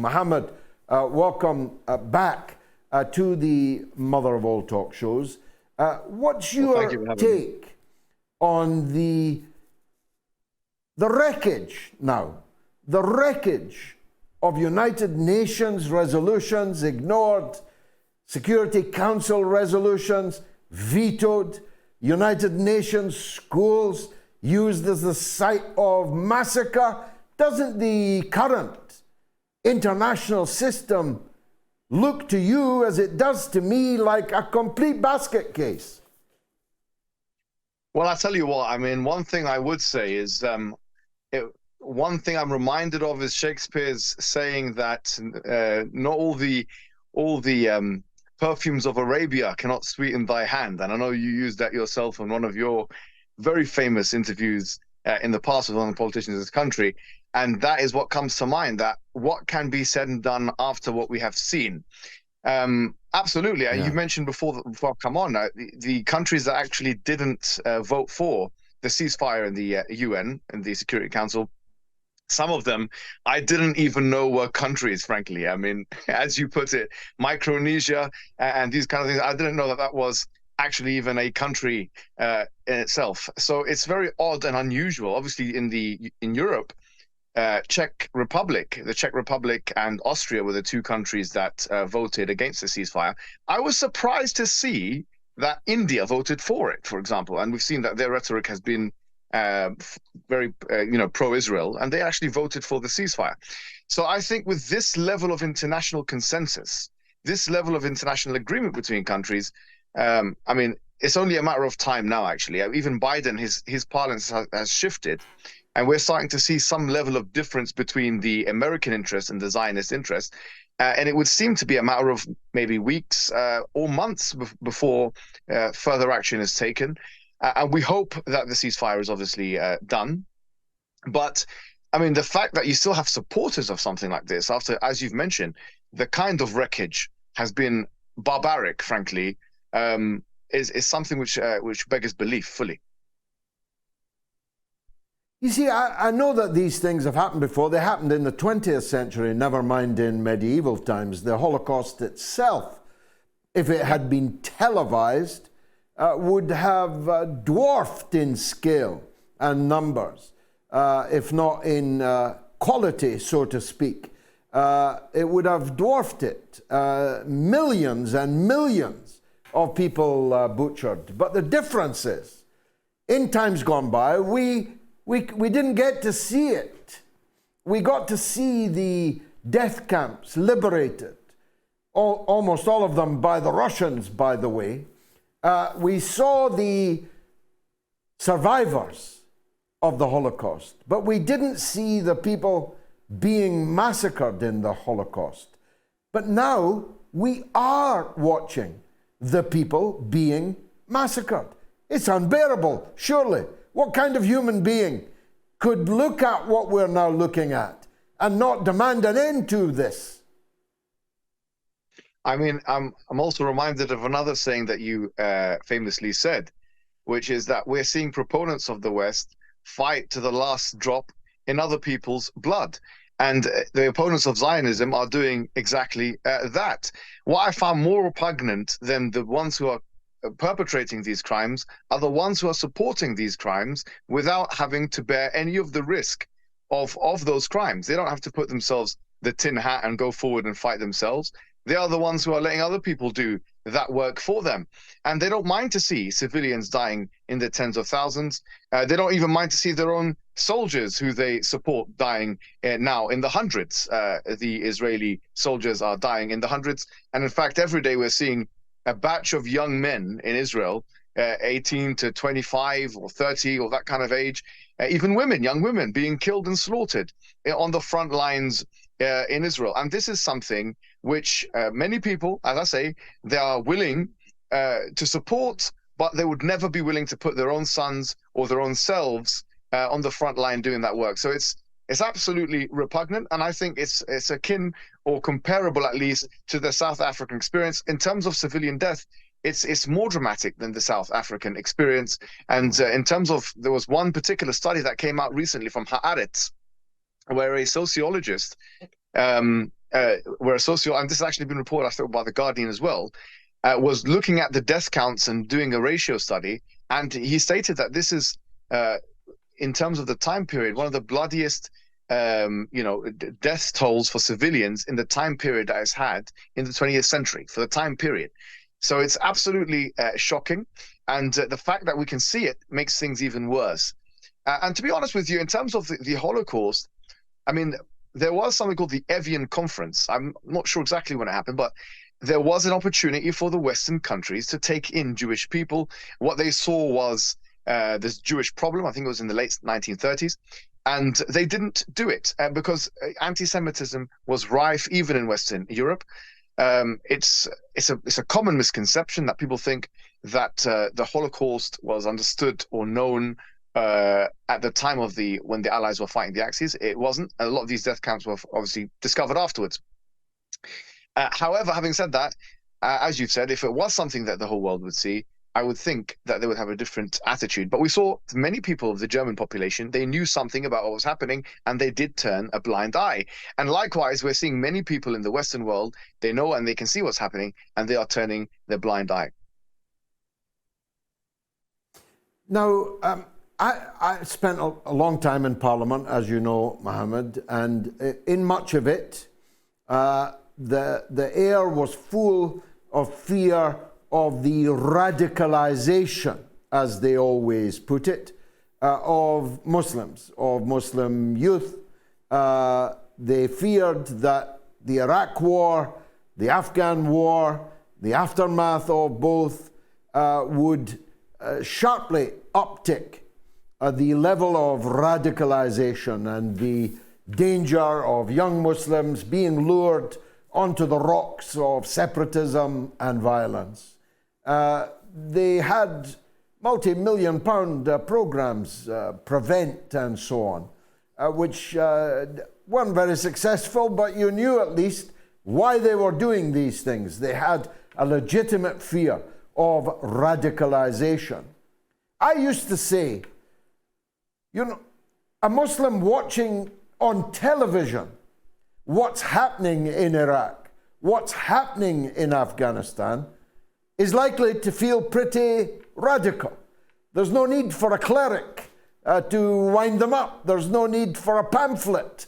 Mohammed, welcome back to the mother of all talk shows. What's your take on the wreckage now? The wreckage of United Nations resolutions ignored, Security Council resolutions vetoed, United Nations schools used as the site of massacre. Doesn't the current international system look to you, as it does to me, like a complete basket case? Well, I tell you what, I mean, one thing I would say is, one thing I'm reminded of is Shakespeare's saying that not all the perfumes of Arabia cannot sweeten thy hand. And I know you used that yourself in one of your very famous interviews in the past with one of the politicians of this country. And that is what comes to mind, that what can be said and done after what we have seen. Absolutely. Yeah. You mentioned before I've come on, the countries that actually didn't vote for the ceasefire in the UN and the Security Council, some of them I didn't even know were countries, frankly. I mean, as you put it, Micronesia and these kind of things, I didn't know that that was actually even a country in itself. So it's very odd and unusual. Obviously, in Europe, the Czech Republic and Austria were the two countries that voted against the ceasefire. I was surprised to see that India voted for it, for example, and we've seen that their rhetoric has been very pro-Israel, and they actually voted for the ceasefire. So I think with this level of international consensus, this level of international agreement between countries, I mean, it's only a matter of time now, actually. Even Biden, his parlance has shifted, and we're starting to see some level of difference between the American interest and the Zionist interest. And it would seem to be a matter of maybe weeks or months before further action is taken. And we hope that the ceasefire is obviously done. But I mean, the fact that you still have supporters of something like this, after, as you've mentioned, the kind of wreckage has been barbaric, frankly, is something which beggars belief fully. You see, I know that these things have happened before. They happened in the 20th century, never mind in medieval times. The Holocaust itself, if it had been televised, would have dwarfed in scale and numbers, if not in quality, so to speak. It would have dwarfed it. Millions and millions of people butchered. But the difference is, in times gone by, we didn't get to see it. We got to see the death camps liberated, almost all of them by the Russians, by the way. We saw the survivors of the Holocaust, but we didn't see the people being massacred in the Holocaust. But now we are watching the people being massacred. It's unbearable, surely. What kind of human being could look at what we're now looking at and not demand an end to this? I mean, I'm also reminded of another saying that you famously said, which is that we're seeing proponents of the West fight to the last drop in other people's blood. And the opponents of Zionism are doing exactly that. What I found more repugnant than the ones who are perpetrating these crimes are the ones who are supporting these crimes without having to bear any of the risk of those crimes. They don't have to put themselves the tin hat and go forward and fight themselves. They are the ones who are letting other people do that work for them. And they don't mind to see civilians dying in the tens of thousands. They don't even mind to see their own soldiers who they support dying now in the hundreds. The Israeli soldiers are dying in the hundreds. And in fact, every day we're seeing a batch of young men in Israel, 18 to 25 or 30 or that kind of age, even women, young women being killed and slaughtered on the front lines in Israel. And this is something which many people, as I say, they are willing to support, but they would never be willing to put their own sons or their own selves on the front line doing that work. So it's absolutely repugnant, and I think it's akin or comparable, at least, to the South African experience. In terms of civilian death, it's more dramatic than the South African experience. And in terms of, there was one particular study that came out recently from Haaretz, where a sociologist where a and this has actually been reported, I thought, by The Guardian as well, was looking at the death counts and doing a ratio study. And he stated that this is, in terms of the time period, one of the bloodiest death tolls for civilians in the time period that it's had in the 20th century, for the time period. So it's absolutely shocking. And the fact that we can see it makes things even worse. And to be honest with you, in terms of the Holocaust, I mean, there was something called the Evian Conference. I'm not sure exactly when it happened, but there was an opportunity for the Western countries to take in Jewish people. What they saw was this Jewish problem. I think it was in the late 1930s. And they didn't do it because anti-Semitism was rife even in Western Europe. It's a common misconception that people think that the Holocaust was understood or known at the time of when the Allies were fighting the Axis. It wasn't. A lot of these death camps were obviously discovered afterwards. However, having said that, as you've said, if it was something that the whole world would see, I would think that they would have a different attitude. But we saw many people of the German population, they knew something about what was happening, and they did turn a blind eye. And likewise, we're seeing many people in the Western world, they know and they can see what's happening, and they are turning their blind eye. Now, I spent a long time in Parliament, as you know, Mohammed, and in much of it, the air was full of fear of the radicalization, as they always put it, of Muslims, of Muslim youth. They feared that the Iraq War, the Afghan War, the aftermath of both would sharply uptick the level of radicalization and the danger of young Muslims being lured onto the rocks of separatism and violence. They had multi-million pound programs, Prevent and so on, which weren't very successful, but you knew at least why they were doing these things. They had a legitimate fear of radicalization. I used to say, a Muslim watching on television what's happening in Iraq, what's happening in Afghanistan, is likely to feel pretty radical. There's no need for a cleric to wind them up. There's no need for a pamphlet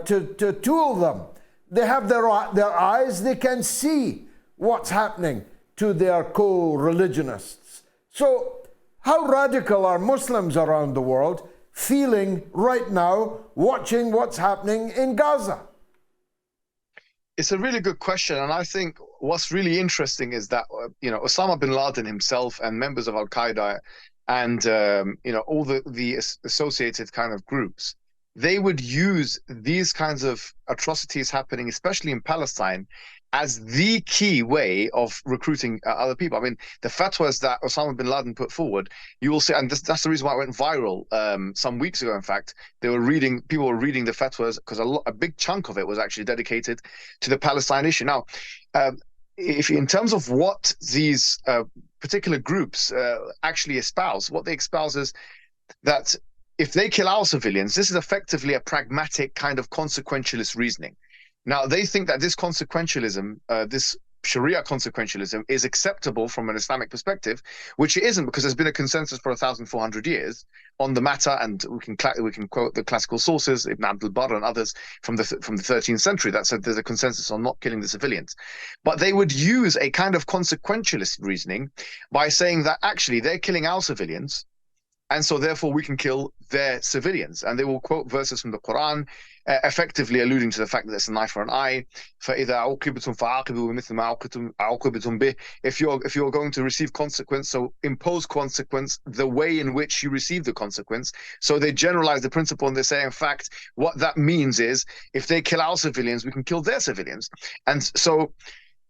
to tool them. They have their eyes, they can see what's happening to their co-religionists. So how radical are Muslims around the world feeling right now, watching what's happening in Gaza? It's a really good question. And I think what's really interesting is that, Osama bin Laden himself and members of Al-Qaeda and, all the associated kind of groups, they would use these kinds of atrocities happening, especially in Palestine, as the key way of recruiting other people. I mean, the fatwas that Osama bin Laden put forward, you will see, and that's the reason why it went viral some weeks ago. In fact, people were reading the fatwas because a big chunk of it was actually dedicated to the Palestine issue. Now, if in terms of what these particular groups actually espouse, what they espouse is that if they kill our civilians, this is effectively a pragmatic kind of consequentialist reasoning. Now, they think that this consequentialism, this Sharia consequentialism, is acceptable from an Islamic perspective, which it isn't, because there's been a consensus for 1,400 years on the matter, and we can quote the classical sources, Ibn Abdul Barr and others from the 13th century, that said there's a consensus on not killing the civilians. But they would use a kind of consequentialist reasoning by saying that actually they're killing our civilians, and so therefore we can kill their civilians. And they will quote verses from the Quran, effectively alluding to the fact that it's an eye for an eye. فَإِذَا عُوقِبْتُمْ فَعَاقِبُوا بِمِثْلِ مَا عُوقِبْتُمْ بِهِ. If you're going to receive consequence, so impose consequence the way in which you receive the consequence. So they generalize the principle and they say, in fact, what that means is if they kill our civilians, we can kill their civilians. And so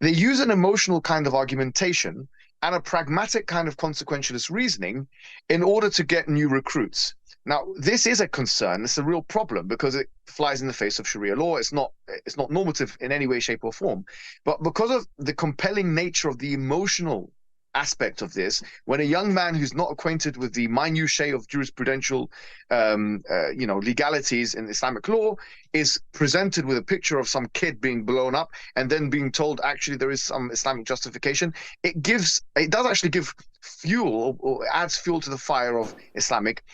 they use an emotional kind of argumentation and a pragmatic kind of consequentialist reasoning in order to get new recruits. Now, this is a concern. It's a real problem because it flies in the face of Sharia law. It's not normative in any way, shape, or form. But because of the compelling nature of the emotional aspect of this, when a young man who's not acquainted with the minutiae of jurisprudential, legalities in Islamic law is presented with a picture of some kid being blown up and then being told actually there is some Islamic justification, it does actually give fuel or adds fuel to the fire of Islamic,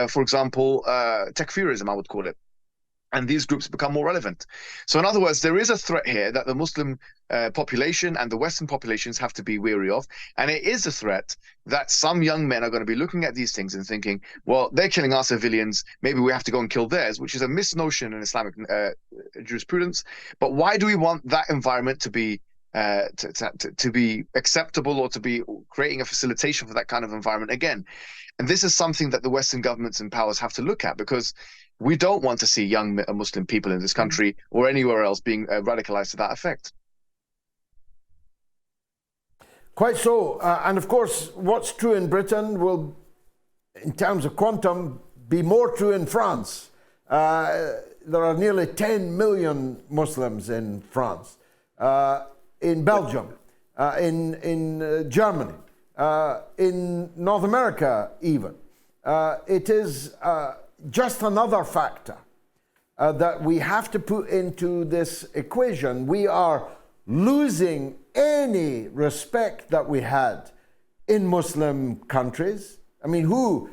for example, takfirism, I would call it. And these groups become more relevant. So in other words, there is a threat here that the Muslim population and the Western populations have to be wary of. And it is a threat that some young men are going to be looking at these things and thinking, well, they're killing our civilians, maybe we have to go and kill theirs, which is a misnotion in Islamic jurisprudence. But why do we want that environment to be to be acceptable, or to be creating a facilitation for that kind of environment again? And this is something that the Western governments and powers have to look at, because we don't want to see young Muslim people in this country or anywhere else being radicalized to that effect. Quite so. And of course, what's true in Britain will, in terms of quantum, be more true in France. There are nearly 10 million Muslims in France, in Belgium, in Germany, in North America even. It is just another factor that we have to put into this equation. We are losing any respect that we had in Muslim countries. I mean,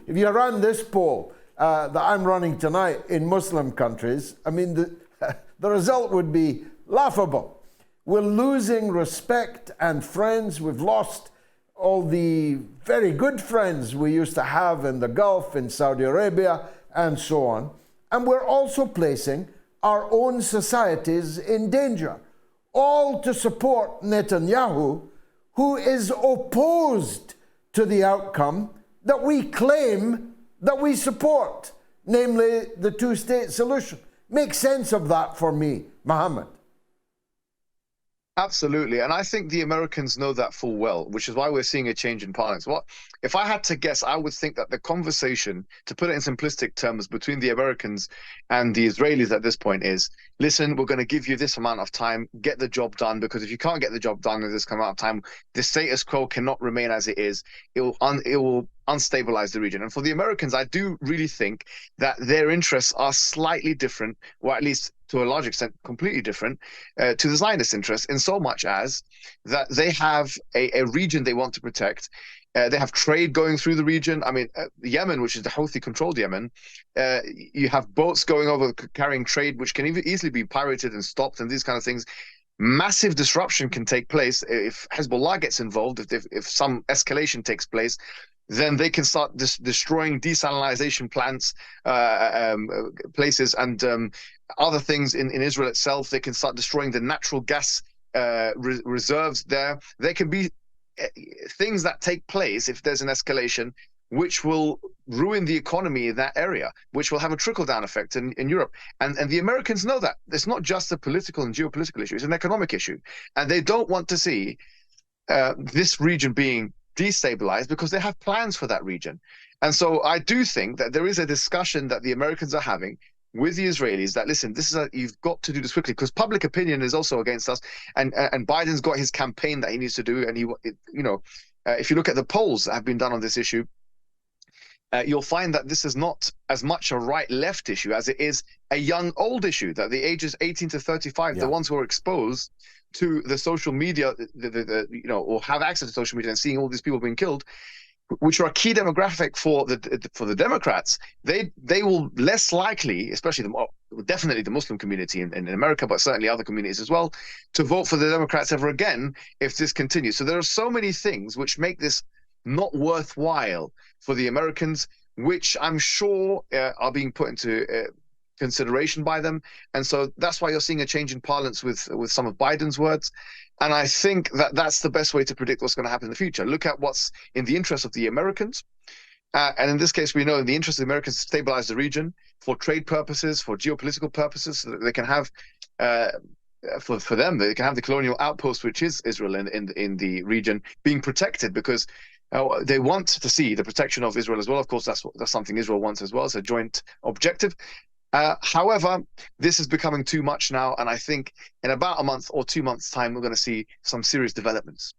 if you ran this poll that I'm running tonight in Muslim countries, I mean, the result would be laughable. We're losing respect and friends. We've lost all the very good friends we used to have in the Gulf, in Saudi Arabia, and so on. And we're also placing our own societies in danger, all to support Netanyahu, who is opposed to the outcome that we claim that we support, namely the two-state solution. Make sense of that for me, Mohammed. Absolutely. And I think the Americans know that full well, which is why we're seeing a change in parlance. If I had to guess, I would think that the conversation, to put it in simplistic terms, between the Americans and the Israelis at this point is, listen, we're going to give you this amount of time, get the job done, because if you can't get the job done in this amount of time, the status quo cannot remain as it is. It will unstabilize the region. And for the Americans, I do really think that their interests are slightly different, or at least to a large extent, completely different to the Zionist interests, in so much as that they have a region they want to protect. They have trade going through the region. I mean, Yemen, which is the Houthi-controlled Yemen, you have boats going over carrying trade, which can easily be pirated and stopped, and these kind of things. Massive disruption can take place if Hezbollah gets involved. If some escalation takes place, then they can start destroying desalination plants, places, and other things in Israel itself. They can start destroying the natural gas reserves there. There can be things that take place if there's an escalation, which will ruin the economy in that area, which will have a trickle-down effect in Europe. And the Americans know that. It's not just a political and geopolitical issue, it's an economic issue. And they don't want to see this region being destabilized, because they have plans for that region. And so I do think that there is a discussion that the Americans are having with the Israelis that, listen, you've got to do this quickly, because public opinion is also against us, and Biden's got his campaign that he needs to do, and if you look at the polls that have been done on this issue, you'll find that this is not as much a right-left issue as it is a young-old issue, that the ages 18 to 35, the ones who are exposed to the social media, or have access to social media and seeing all these people being killed, which are a key demographic for the Democrats, they will less likely, especially definitely the Muslim community in America, but certainly other communities as well, to vote for the Democrats ever again if this continues. So there are so many things which make this not worthwhile for the Americans, which I'm sure are being put into consideration by them. And so that's why you're seeing a change in parlance with some of Biden's words. And I think that that's the best way to predict what's going to happen in the future. Look at what's in the interest of the Americans. And in this case, we know in the interest of the Americans to stabilize the region for trade purposes, for geopolitical purposes, so that they can have, for them, they can have the colonial outpost, which is Israel in the region, being protected, because they want to see the protection of Israel as well. Of course, that's something Israel wants as well. It's a joint objective. However, this is becoming too much now, and I think in about a month or 2 months' time, we're going to see some serious developments.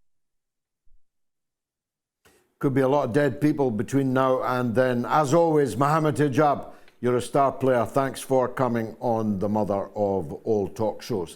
Could be a lot of dead people between now and then. As always, Mohammed Hijab, you're a star player. Thanks for coming on the mother of all talk shows.